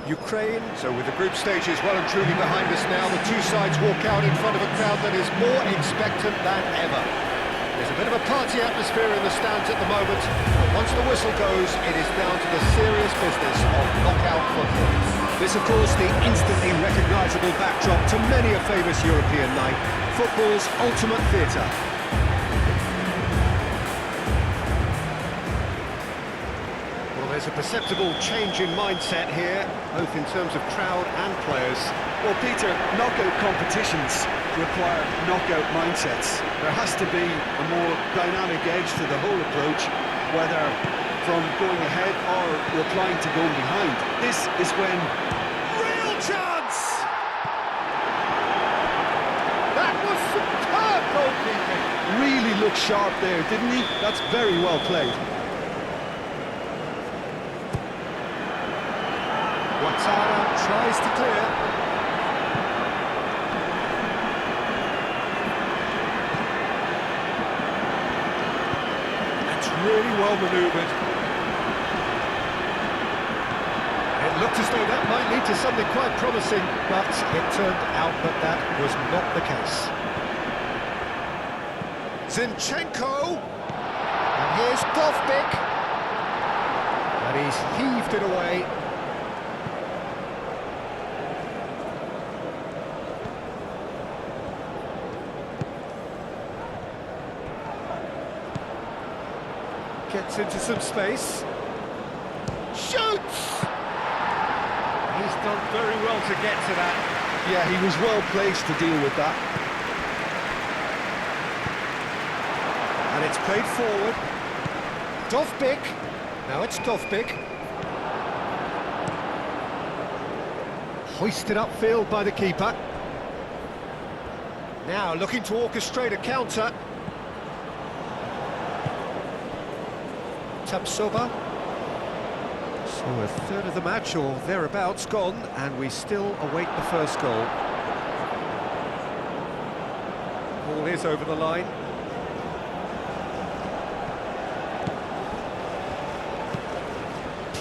Ukraine. So with the group stages well and truly behind us now, the two sides walk out in front of a crowd that is more expectant than ever. There's a bit of a party atmosphere in the stands at the moment, but once the whistle goes, it is down to the serious business of knockout football. This, of course, the instantly recognisable backdrop to many a famous European night, football's ultimate theatre. There's a perceptible change in mindset here, both in terms of crowd and players. Well, Peter, knockout competitions require knockout mindsets. There has to be a more dynamic edge to the whole approach, whether from going ahead or replying to going behind. This is when... Real chance! That was superb goalkeeping! Really looked sharp there, didn't he? That's very well played. Tries to clear. That's really well manoeuvred. It looked as though that might lead to something quite promising, but it turned out that that was not the case. Zinchenko! And here's Dovbyk. And he's heaved it away. Gets into some space. Shoots! He's done very well to get to that. Yeah, he was well placed to deal with that. And it's played forward. Dovbyk. Now it's Dovbyk. Hoisted upfield by the keeper. Now looking to orchestrate a counter. Tapsoba. So a third of the match or thereabouts gone, and we still await the first goal. Ball is over the line.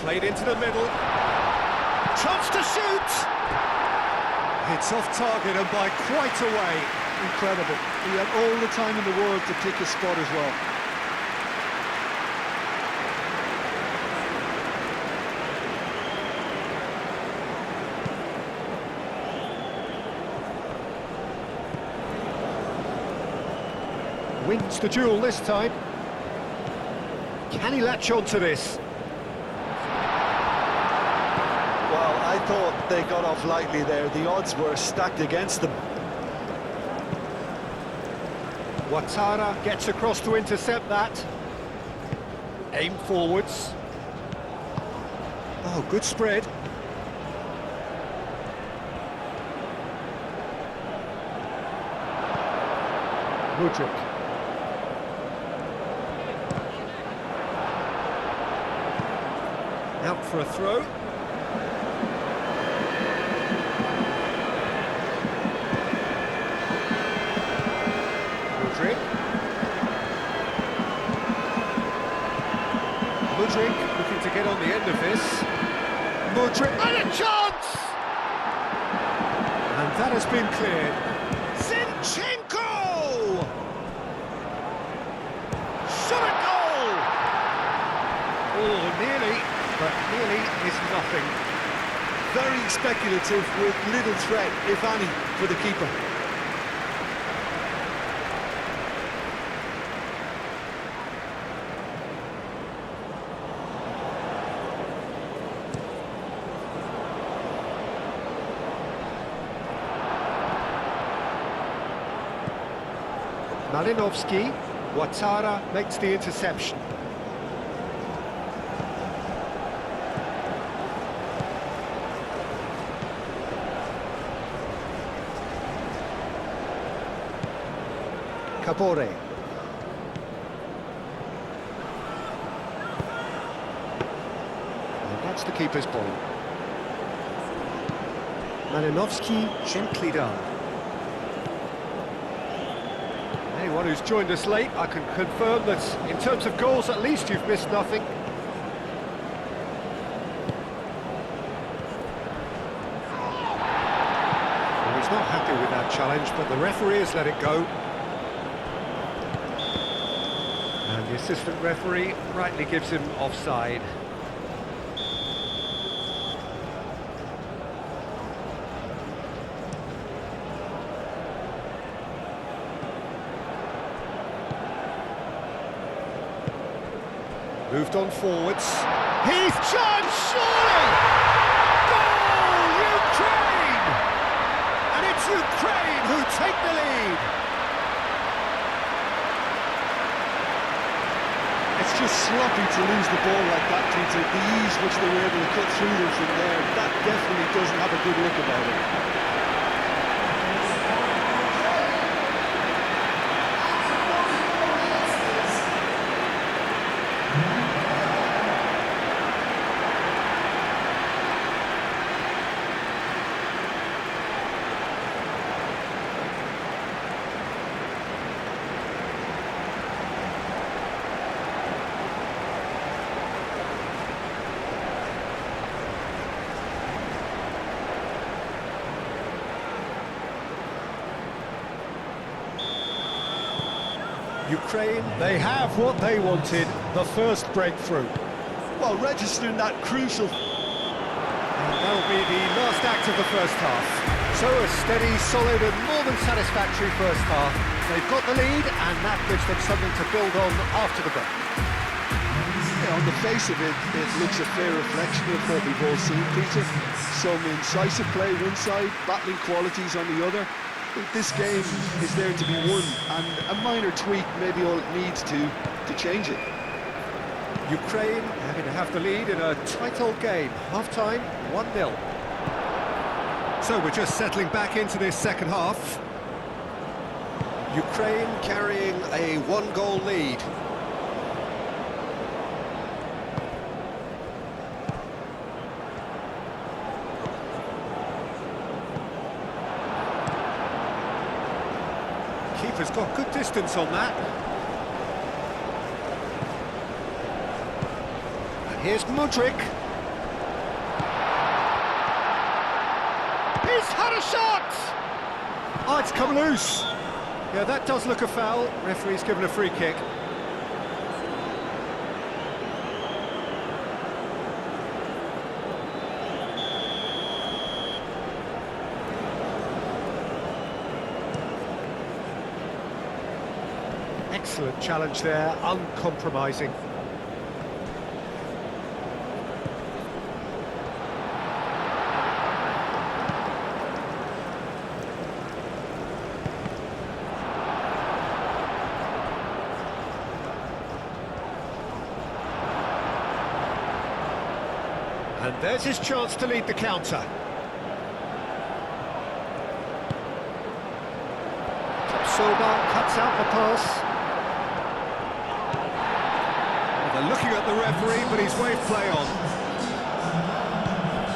Played into the middle. Chance to shoot! It's off target and by quite a way. Incredible. He had all the time in the world to pick his spot as well. Wins the duel this time. Can he latch on to this? Well, I thought they got off lightly there. The odds were stacked against them. Ouattara gets across to intercept that. Aim forwards. Oh, good spread. Mudryk. Out for a throw. Mudryk. Mudryk looking to get on the end of this. Mudryk, and a chance! And that has been cleared. Zinchenko! Shot at goal! Oh, nearly. But nearly is nothing. Very speculative with little threat, if any, for the keeper. Malinovsky, Ouattara makes the interception. Cabore. And that's the keeper's ball. Malinovsky gently done. Anyone who's joined us late, I can confirm that in terms of goals, at least you've missed nothing. not happy with that challenge, but the referee has let it go. And the assistant referee rightly gives him offside. Moved on forwards. He's charged, surely! Goal, Ukraine! And it's Ukraine who take the lead. It's just sloppy to lose the ball like that, Peter. The ease which they were able to cut through them from there, that definitely doesn't have a good look about it. Ukraine, they have what they wanted, the first breakthrough. Well, registering that crucial... And that'll be the last act of the first half. So a steady, solid and more than satisfactory first half. They've got the lead and that gives them something to build on after the break. Yeah, on the face of it, it looks a fair reflection of what we've all seen, Peter. Some incisive play one side, battling qualities on the other. This game is there to be won, and a minor tweak may be all it needs to change it. Ukraine are going to have the lead in a tight old game. Half-time, 1-0. So we're just settling back into this second half. Ukraine carrying a one-goal lead. Keeper's got good distance on that. And here's Mudryk. He's had a shot! Oh, it's come loose. Yeah, that does look a foul. Referee's given a free kick. Excellent challenge there, uncompromising. And there's his chance to lead the counter. Silva cuts out the pass. They're looking at the referee, but he's waved play on.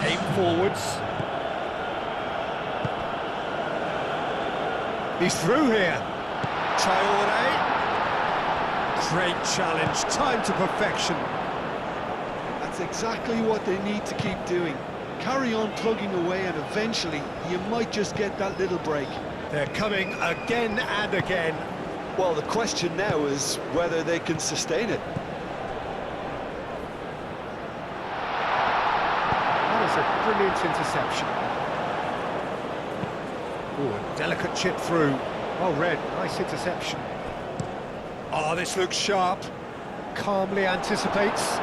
Aim forwards. He's through here. Traore. Great challenge, time to perfection. That's exactly what they need to keep doing. Carry on plugging away, and eventually you might just get that little break. They're coming again and again. Well, the question now is whether they can sustain it. A brilliant interception. Oh, a delicate chip through. Oh, Red, nice interception. Oh, this looks sharp. Calmly anticipates.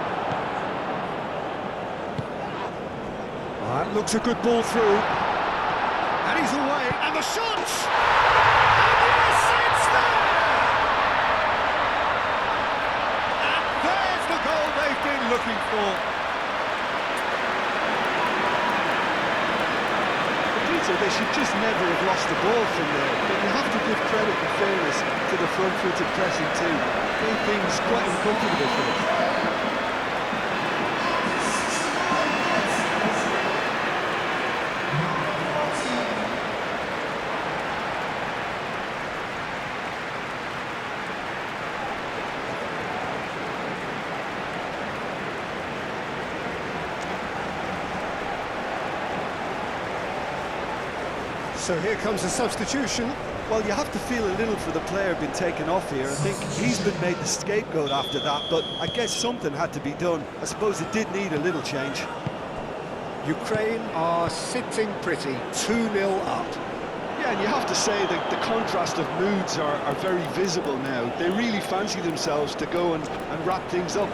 Oh, that looks a good ball through. And he's away, and the shot! And yes, it's there! And there's the goal they've been looking for. So they should just never have lost the ball from there, but you have to give credit and fairness to the front-footed pressing too. Made things quite uncomfortable for them. So here comes a substitution. Well, you have to feel a little for the player being taken off here. I think he's been made the scapegoat after that, but I guess something had to be done. I suppose it did need a little change. Ukraine are sitting pretty, 2-0 up. Yeah, and you have to say that the contrast of moods are very visible now. They really fancy themselves to go and wrap things up.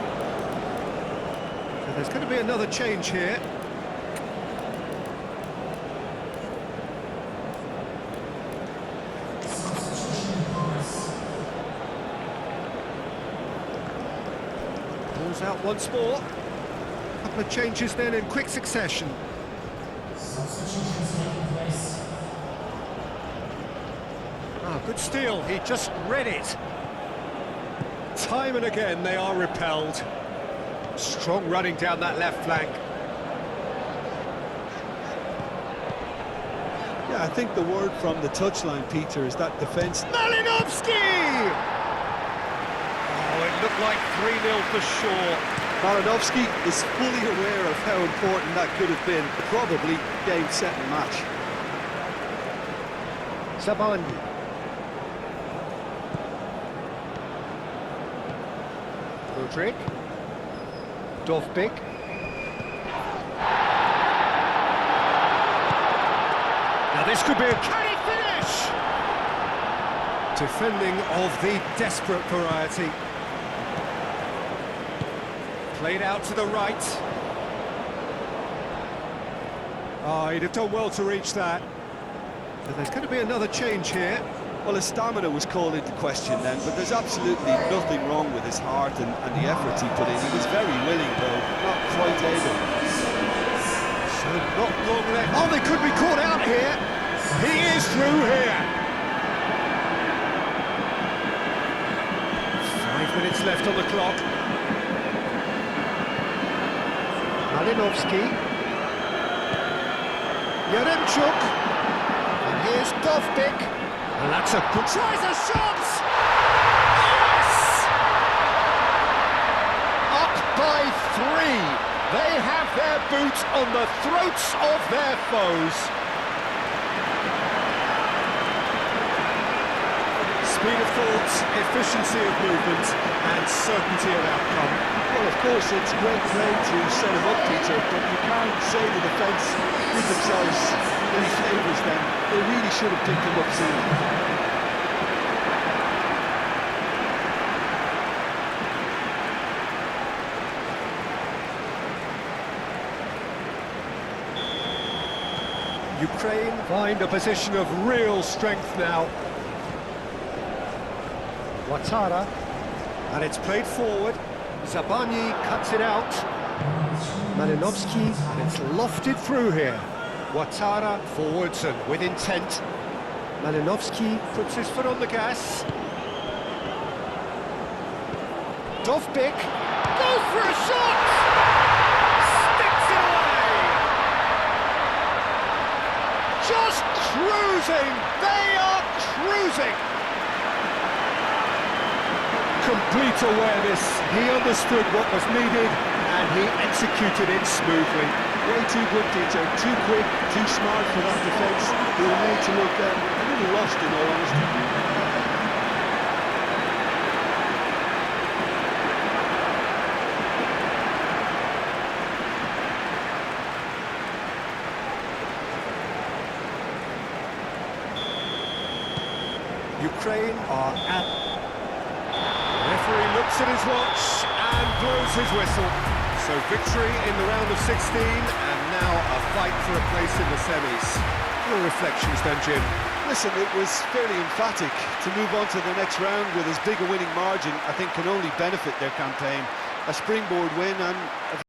So there's going to be another change here. Ball's out once more. A couple of changes then in quick succession. Ah, good steal, he just read it. Time and again they are repelled. Strong running down that left flank. Yeah, I think the word from the touchline, Peter, is that defence... Malinovsky! Oh, it looked like 3-0 for sure. Malinovsky is fully aware of how important that could have been. Probably game, set and match. Zabandi. Rodrik. Dovbik. Now this could be a canny finish! Defending of the desperate variety. Played out to the right. Oh, he'd have done well to reach that. So there's going to be another change here. Well, his stamina was called into question then, but there's absolutely nothing wrong with his heart and the effort he put in. He was very willing, though, not quite able. So not long left. Oh, they could be caught out here. He is through here. 5 minutes left on the clock. Malinovsky. Yaremchuk. And here's Dovbik. And that's a good... Tries a shot! Yes! Up by 3. They have their boot on the throats of their foes. Speed of thought, efficiency of movement, and certainty of outcome. Well, of course, it's great play to set him up, Peter, but you can't say the defence did themselves any favours then. They really should have picked him up sooner. Ukraine find a position of real strength now. Ouattara, and it's played forward. Zabani cuts it out. Malinovsky, and it's lofted through here. Ouattara forwards and with intent. Malinovsky puts his foot on the gas. Dovbik goes for a shot! Sticks it away! Just cruising! They are cruising! Complete awareness, he understood what was needed and he executed it smoothly. Way too good, Peter, too quick, too smart for that defence. They were made to look a little lost, in all honesty. Ukraine are at... The referee looks at his watch and blows his whistle. So victory in the round of 16 and now a fight for a place in the semis. Your reflections then, Jim? Listen, it was fairly emphatic. To move on to the next round with as big a winning margin, I think can only benefit their campaign. A springboard win and...